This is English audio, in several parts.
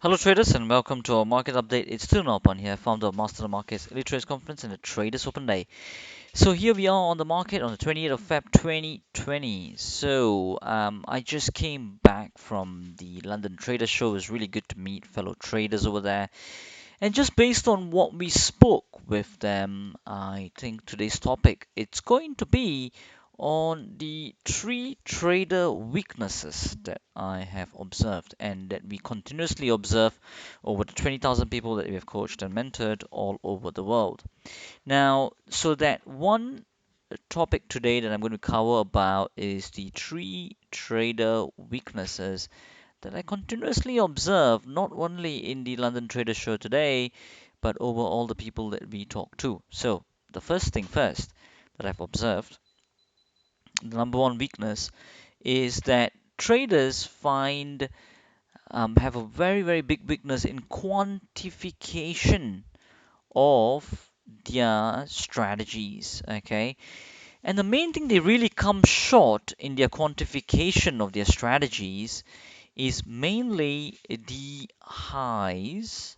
Hello traders and welcome to our market update. It's still Naupan here, founder of Master of Markets Elite Trades Conference and the Traders Open Day. So here we are on the market on the 28th of Feb 2020. I just came back from the London Traders Show. It was really good to meet fellow traders over there. And just based on what we spoke with them, I think today's topic it's going to be on the three trader weaknesses that I have observed and that we continuously observe over the 20,000 people that we have coached and mentored all over the world. Now, so that one topic today that I'm going to cover about is the three trader weaknesses that I continuously observe not only in the London Trader Show today, but over all the people that we talk to. So, the first thing first that I've observed, the number one weakness is that traders have a very big weakness in quantification of their strategies. Okay, and the main thing they really come short in their quantification of their strategies is mainly the highs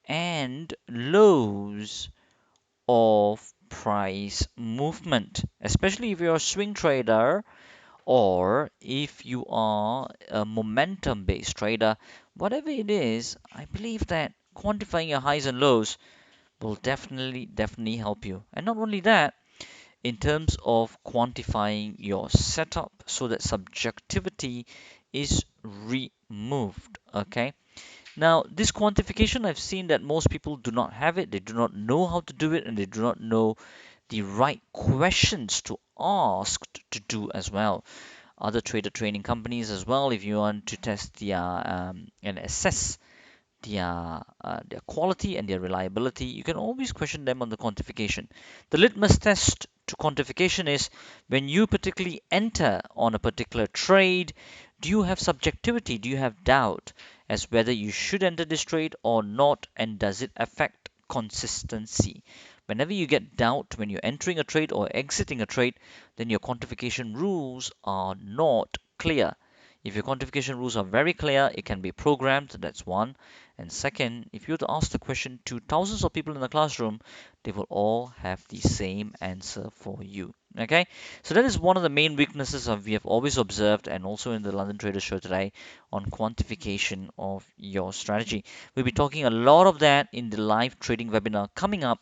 and lows of price movement, especially if you're a swing trader or if you are a momentum based trader. Whatever it is, I believe that quantifying your highs and lows will definitely help you. And not only that, in terms of quantifying your setup so that subjectivity is removed. Okay, now this quantification, I've seen that most people do not have it, they do not know how to do it, and they do not know the right questions to ask to do as well. Other trader training companies as well, if you want to test and assess their quality and their reliability, you can always question them on the quantification. The litmus test to quantification is when you particularly enter on a particular trade, do you have subjectivity? Do you have doubt as whether you should enter this trade or not, and does it affect consistency? Whenever you get doubt when you're entering a trade or exiting a trade, then your quantification rules are not clear. If your quantification rules are very clear, it can be programmed, that's one. And second, if you were to ask the question to thousands of people in the classroom, they will all have the same answer for you. Okay, so that is one of the main weaknesses of we have always observed, and also in the London Trader Show today on quantification of your strategy. We'll be talking a lot of that in the live trading webinar coming up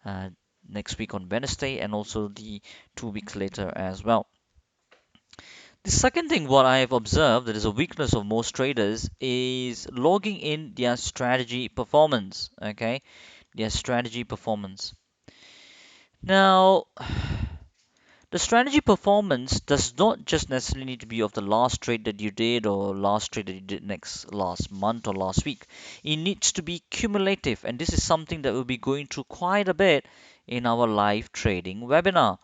uh, next week on Wednesday, and also the 2 weeks later as well. The second thing, what I have observed that is a weakness of most traders is logging in their strategy performance. Okay, their strategy performance. Now, the strategy performance does not just necessarily need to be of the last trade that you did or last trade that you did next last month or last week. It needs to be cumulative, and this is something that we'll be going through quite a bit in our live trading webinar.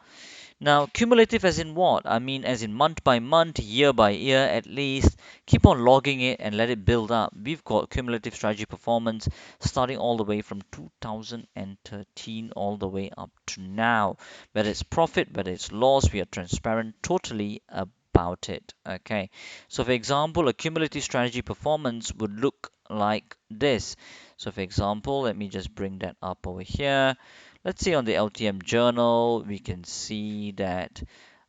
Now, cumulative as in what? I mean, as in month by month, year by year at least. Keep on logging it and let it build up. We've got cumulative strategy performance starting all the way from 2013 all the way up to now. Whether it's profit, whether it's loss, we are transparent totally about it. Okay. So, for example, a cumulative strategy performance would look like this. So, for example, let me just bring that up over here. Let's say on the LTM journal, we can see that,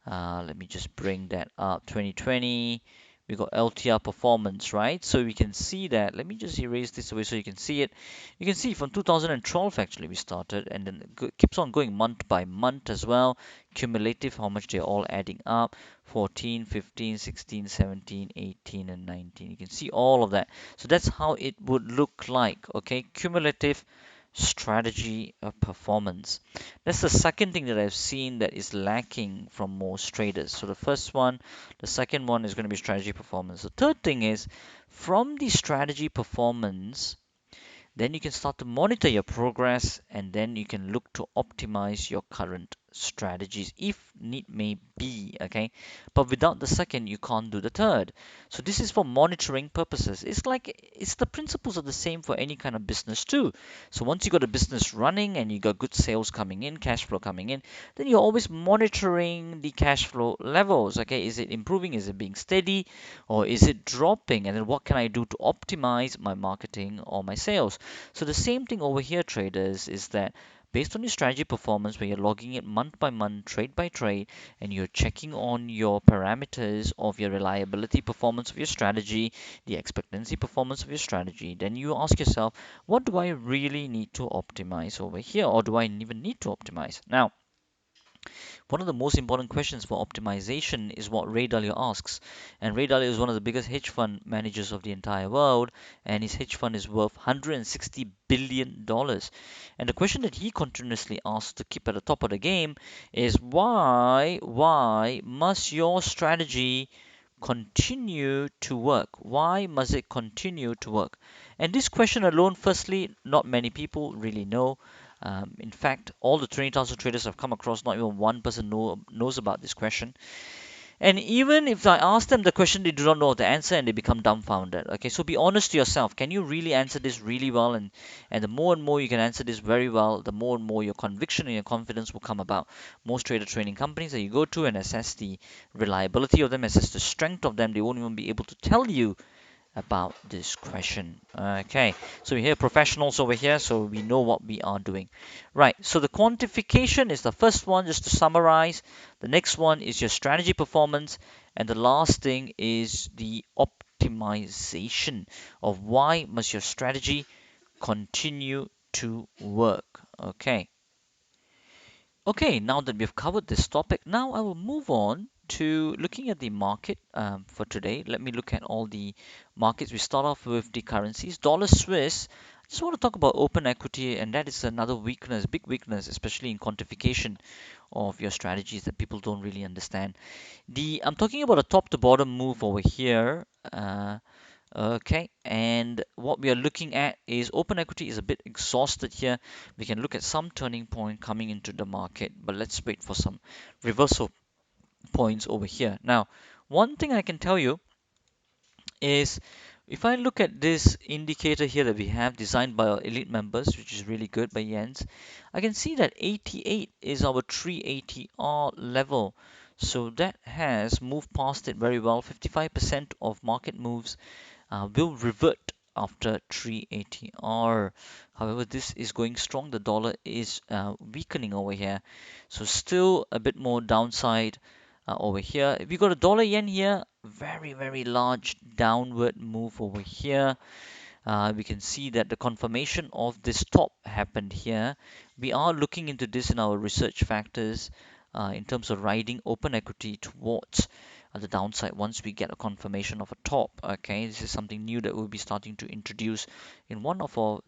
let me just bring that up, 2020, we got LTR performance, right? So we can see that, let me just erase this away so you can see it. You can see from 2012 actually we started, and then it keeps on going month by month as well, cumulative, how much they're all adding up, 14, 15, 16, 17, 18, and 19. You can see all of that. So that's how it would look like, okay? Cumulative strategy performance. That's the second thing that I've seen that is lacking from most traders. So the first one, the second one is going to be strategy performance. The third thing is from the strategy performance, then you can start to monitor your progress, and then you can look to optimize your current strategies if need may be, okay? But without the second, you can't do the third. So this is for monitoring purposes. It's the principles are the same for any kind of business too. So once you got a business running and you got good sales coming in, cash flow coming in, then you're always monitoring the cash flow levels, okay? Is it improving? Is it being steady? Or is it dropping? And then what can I do to optimize my marketing or my sales? So the same thing over here, traders, is that based on your strategy performance, where you're logging it month by month, trade by trade, and you're checking on your parameters of your reliability performance of your strategy, the expectancy performance of your strategy, then you ask yourself, what do I really need to optimize over here, or do I even need to optimize? Now, one of the most important questions for optimization is what Ray Dalio asks. And Ray Dalio is one of the biggest hedge fund managers of the entire world, and his hedge fund is worth $160 billion. And the question that he continuously asks to keep at the top of the game is why must your strategy continue to work? Why must it continue to work? And this question alone, firstly, not many people really know. In fact, all the 20,000 traders I've come across, not even one person knows about this question. And even if I ask them the question, they do not know the answer and they become dumbfounded. Okay, so be honest to yourself. Can you really answer this really well? And the more and more you can answer this very well, the more and more your conviction and your confidence will come about. Most trader training companies that you go to and assess the reliability of them, assess the strength of them, they won't even be able to tell you about this question. Okay, so we have professionals over here, so we know what we are doing. Right, so the quantification is the first one, just to summarize. The next one is your strategy performance, and the last thing is the optimization of why must your strategy continue to work. Okay. Okay, now that we've covered this topic, now I will move on to looking at the market for today. Let me look at all the markets. We start off with the currencies. Dollar Swiss. I just want to talk about open equity, and that is another weakness, big weakness, especially in quantification of your strategies that people don't really understand. I'm talking about a top to bottom move over here. Okay, and what we are looking at is open equity is a bit exhausted here. We can look at some turning point coming into the market, but let's wait for some reversal points over here. Now, one thing I can tell you is if I look at this indicator here that we have designed by our elite members, which is really good by Jens, I can see that 88 is our 380R level. So that has moved past it very well. 55% of market moves will revert after 380R. However, this is going strong. The dollar is weakening over here. So still a bit more downside over here. If you got a dollar yen here, very, very large downward move over here. We can see that the confirmation of this top happened here. We are looking into this in our research factors in terms of riding open equity towards the downside once we get a confirmation of a top. Okay, this is something new that we'll be starting to introduce in one of our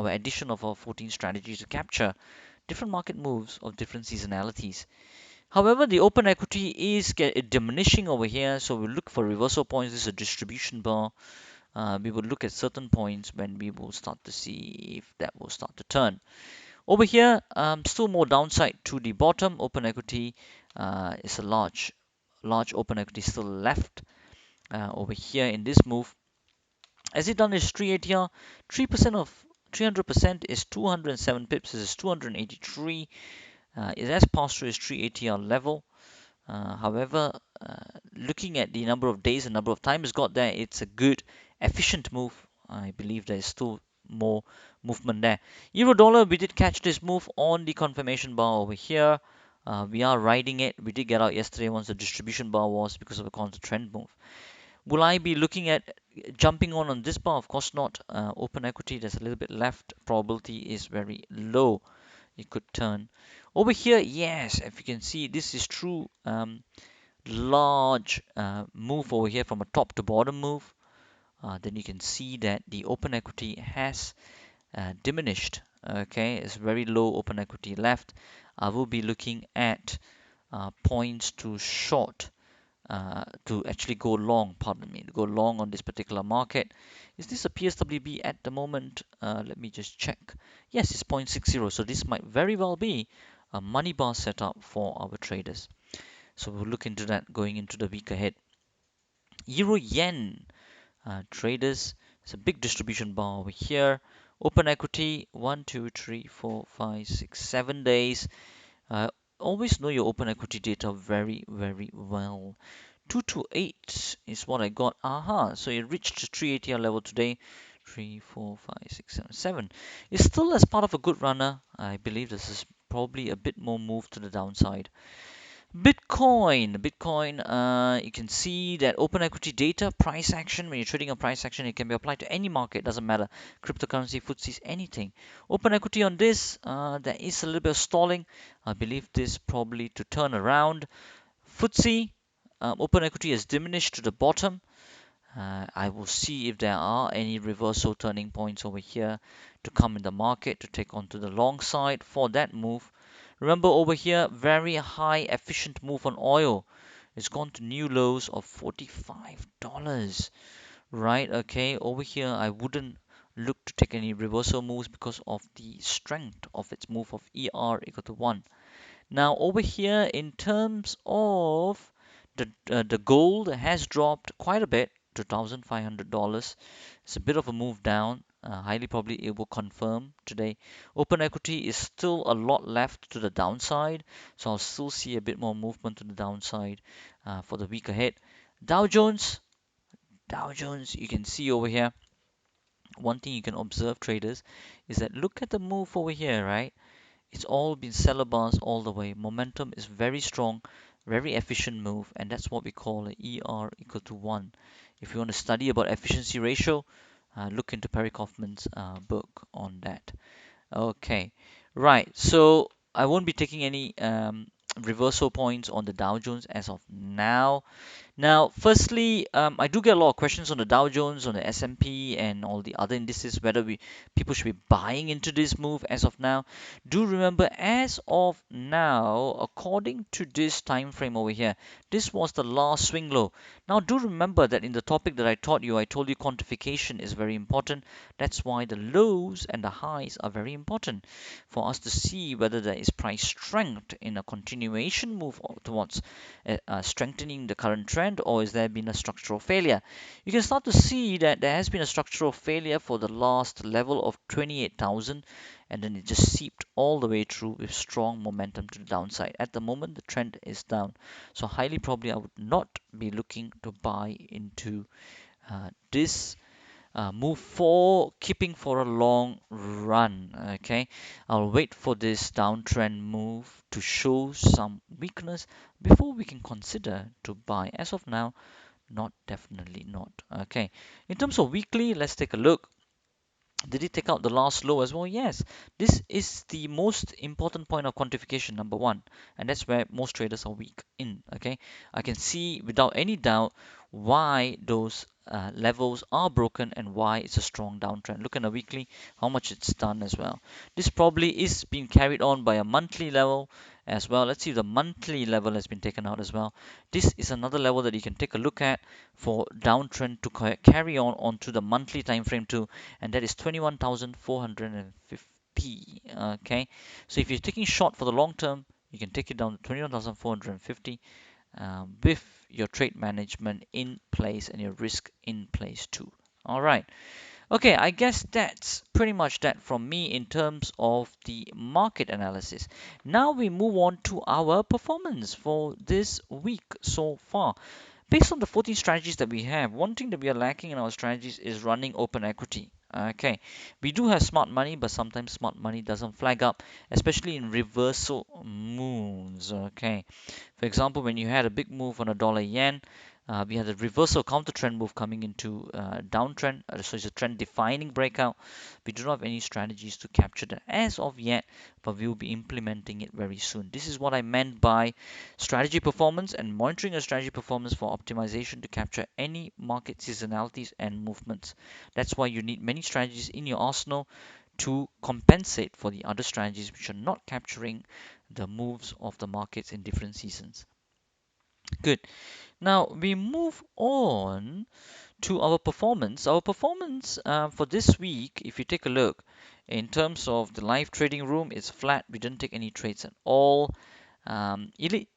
addition of our 14 strategies to capture different market moves of different seasonalities. However, the open equity is diminishing over here, so we'll look for reversal points. This is a distribution bar. We will look at certain points when we will start to see if that will start to turn. Over here, still more downside to the bottom. Open equity is a large open equity still left over here in this move. As it done is 380R, 3% of 300% is 207 pips. This is 283. It has passed through its 380R level. However, looking at the number of days and number of times got there, it's a good, efficient move. I believe there is still more movement there. Euro dollar, we did catch this move on the confirmation bar over here. We are riding it. We did get out yesterday once the distribution bar was because of a constant trend move. Will I be looking at jumping on this bar? Of course not. Open equity, there's a little bit left. Probability is very low. It could turn. Over here, yes, if you can see, this is true. Large move over here from a top to bottom move. Then you can see that the open equity has diminished. Okay, it's very low open equity left. I will be looking at points to short to actually go long, pardon me, to go long on this particular market. Is this a PSWB at the moment? Let me just check. Yes, it's 0.60, so this might very well be a money bar setup for our traders. So we'll look into that going into the week ahead. Euro yen traders, it's a big distribution bar over here. Open equity 1, 2, 3, 4, 5, 6, 7 days. Uh, Always know your open equity data very, very well. 228 is what I got. Aha, so it reached the 380 level today. 3, 4, 5, 6, 7, 7. It's still as part of a good runner. I believe this is probably a bit more move to the downside. Bitcoin, you can see that open equity data, price action. When you're trading a price action, it can be applied to any market, doesn't matter. Cryptocurrency, FTSEs, anything. Open equity on this, there is a little bit of stalling. I believe this probably to turn around. FTSE, open equity has diminished to the bottom. I will see if there are any reversal turning points over here to come in the market to take on to the long side for that move. Remember over here, very high efficient move on oil. It's gone to new lows of $45. Right, okay, over here I wouldn't look to take any reversal moves because of the strength of its move of ER equal to 1. Now over here in terms of the gold has dropped quite a bit to $1,500. It's a bit of a move down. Highly probably it will confirm today. Open equity is still a lot left to the downside, so I'll still see a bit more movement to the downside for the week ahead. Dow Jones, Dow Jones, you can see over here. One thing you can observe, traders, is that look at the move over here, right? It's all been seller bars all the way. Momentum is very strong, very efficient move, and that's what we call a ER equal to 1. If you want to study about efficiency ratio, look into Perry Kaufman's book on that. Okay, right. So I won't be taking any reversal points on the Dow Jones as of now. Now, firstly, I do get a lot of questions on the Dow Jones, on the S&P, and all the other indices, whether people should be buying into this move as of now. Do remember, as of now, according to this time frame over here, this was the last swing low. Now, do remember that in the topic that I taught you, I told you quantification is very important. That's why the lows and the highs are very important for us to see whether there is price strength in a continuation move towards strengthening the current trend, or is there been a structural failure? You can start to see that there has been a structural failure for the last level of 28,000, and then it just seeped all the way through with strong momentum to the downside. At the moment, the trend is down, so highly probably I would not be looking to buy into this move for keeping for a long run. Okay, I'll wait for this downtrend move to show some weakness before we can consider to buy. As of now, not, definitely not. Okay, in terms of weekly, let's take a look. Did it take out the last low as well? Yes. This is the most important point of quantification, number one, and that's where most traders are weak in. Okay, I can see without any doubt why those levels are broken and why it's a strong downtrend. Look at a weekly, how much it's done as well. This probably is being carried on by a monthly level as well. Let's see if the monthly level has been taken out as well. This is another level that you can take a look at for downtrend to carry on onto the monthly time frame too, and that is 21,450. Okay, so if you're taking short for the long term, you can take it down to 21,450 with your trade management in place and your risk in place too. All right. Okay, I guess that's pretty much that from me in terms of the market analysis. Now we move on to our performance for this week so far. Based on the 14 strategies that we have, one thing that we are lacking in our strategies is running open equity. Okay, we do have smart money, but sometimes smart money doesn't flag up, especially in reversal moves. Okay, for example, when you had a big move on a dollar yen, we had a reversal counter trend move coming into downtrend, so it's a trend defining breakout. We do not have any strategies to capture that as of yet, but we will be implementing it very soon. This is what I meant by strategy performance and monitoring a strategy performance for optimization to capture any market seasonalities and movements. That's why you need many strategies in your arsenal to compensate for the other strategies which are not capturing the moves of the markets in different seasons. Good. Now we move on to our performance. Our performance for this week, if you take a look, In terms of the live trading room, it's flat. We didn't take any trades at all. Elite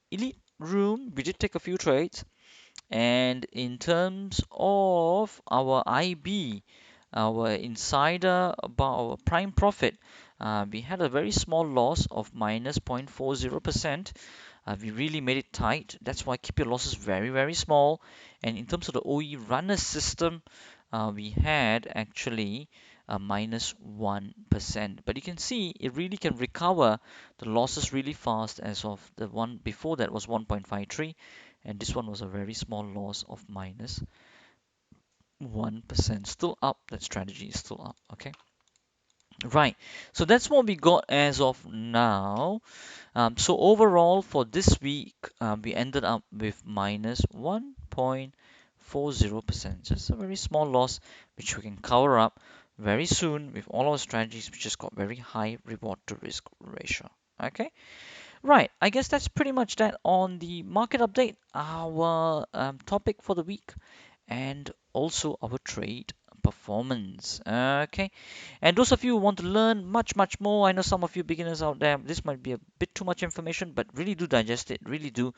room, we did take a few trades. And in terms of our IB, our insider about our prime profit, we had a very small loss of minus 0.40%. We really made it tight. That's why keep your losses very, very small. And in terms of the OE runner system, we had actually a minus 1%. But you can see it really can recover the losses really fast, as of the one before that was 1.53, and this one was a very small loss of minus 1%. Still up, that strategy is still up. Okay. Right, so that's what we got as of now. So overall for this week, we ended up with minus 1.40%. Just a very small loss, which we can cover up very soon with all our strategies, which just got very high reward to risk ratio. Okay, right. I guess that's pretty much that on the market update, our topic for the week, and also our trade performance. Okay, and those of you who want to learn much, much more, I know some of you beginners out there, this might be a bit too much information, but really do digest it, really do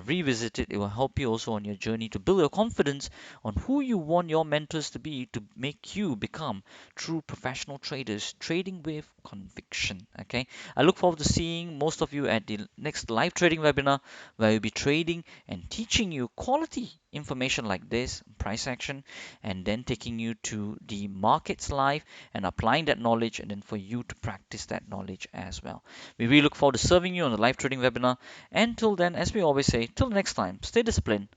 revisit it. It will help you also on your journey to build your confidence on who you want your mentors to be to make you become true professional traders, trading with conviction. Okay, I look forward to seeing most of you at the next live trading webinar, where we'll be trading and teaching you quality information like this, price action, and then taking you to the markets live and applying that knowledge, and then for you to practice that knowledge as well. We really look forward to serving you on the live trading webinar. Until then, as we always say, till next time, stay disciplined,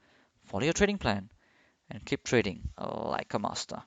follow your trading plan, and keep trading like a master.